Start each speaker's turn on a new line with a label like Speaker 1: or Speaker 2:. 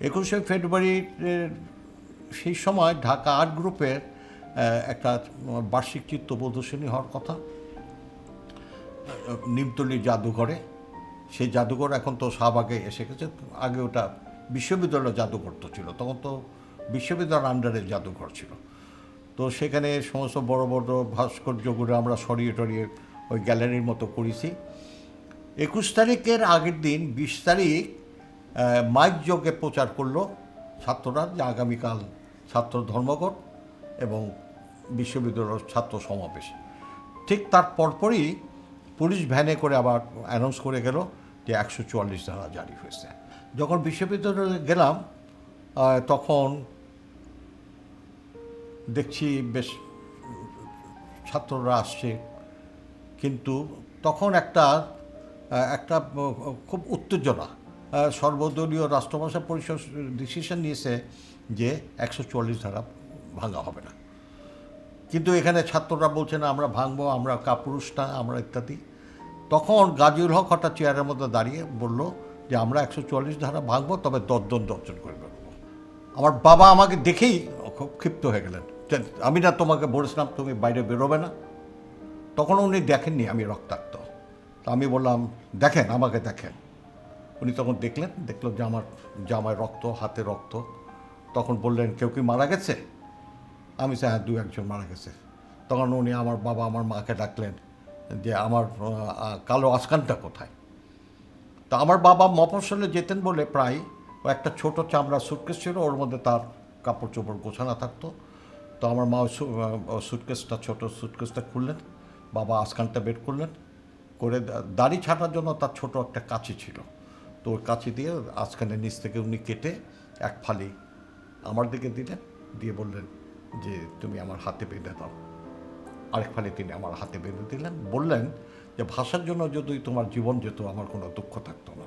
Speaker 1: 21শে ফেব্রুয়ারির সেই সময় ঢাকা আর্ট গ্রুপের একটা বার্ষিক চিত্র প্রদর্শনী হওয়ার কথা নিমতলী জাদুঘরে। সেই জাদুঘর এখন তো শাহবাগে এসে গেছে, আগে ওটা বিশ্ববিদ্যালয় জাদুঘর তো ছিল, তখন তো বিশ্ববিদ্যালয়ের আন্ডারে জাদুঘর ছিল। তো সেখানে সমস্ত বড় বড় ভাস্কর্যগুলো আমরা সরিয়ে টরিয়ে ওই গ্যালারির মতো করেছি। 21 তারিখের আগের দিন 20 তারিখ মাইক যোগে প্রচার করলো ছাত্ররা যে আগামীকাল ছাত্র ধর্মঘট এবং বিশ্ববিদ্যালয়ের ছাত্র সমাবেশ। ঠিক তার পরপরই পুলিশ ভ্যানে করে আবার অ্যানাউন্স করে গেল যে 144 ধারা জারি হয়েছে। যখন বিশ্ববিদ্যালয়ে গেলাম তখন দেখছি বেশ ছাত্ররা আসছে, কিন্তু তখন একটা একটা খুব উত্তেজনা। সর্বদলীয় রাষ্ট্রভাষা পরিষদ ডিসিশন নিয়েছে যে 144 ধারা ভাঙা হবে না, কিন্তু এখানে ছাত্ররা বলছে না আমরা ভাঙবো, আমরা কাপুরুষ না, আমরা ইত্যাদি। তখন গাজীউল হক হঠাৎ চেয়ারের মধ্যে দাঁড়িয়ে বলল যে আমরা 144 ধারা ভাঙবো, তবে দশজন করে বেরোবো। আমার বাবা আমাকে দেখেই খুব ক্ষিপ্ত হয়ে গেলেন, আমি না তোমাকে বলেছিলাম তুমি বাইরে বেরোবে না? তখন উনি দেখেননি আমি রক্তাক্ত। তা আমি বললাম দেখেন, আমাকে দেখেন। উনি তখন দেখলো যে আমার জামায় রক্ত, হাতে রক্ত। তখন বললেন কেউ কি মারা গেছে? আমি হ্যাঁ, 2-1 মারা গেছে। তখন উনি আমার বাবা আমার মাকে ডাকলেন যে আমার কালো আসকানটা কোথায়? তা আমার বাবা মফস্বলে যেতেন বলে প্রায় ও একটা ছোট চামড়ার সুটকেস ছিল, ওর মধ্যে তার কাপড় চোপড় গোছানো থাকতো। তো আমার মা সুটকেসটা, ছোট সুটকেসটা খুললেন, বাবা আসকানটা বের করলেন, করে দাড়ি ছাঁটার জন্য তার ছোট একটা কাঁচি ছিল, তো ওর কাঁচি দিয়ে আসকানের নিচ থেকে উনি কেটে এক ফালি আমার দিকে দিলেন, দিয়ে বললেন যে তুমি আমার হাতে বেঁধে দাও। আরেক ফালি তিনি আমার হাতে বেঁধে দিলেন, বললেন যে ভাষার জন্য যদি তোমার জীবন যেত আমার কোনো দুঃখ থাকতো না।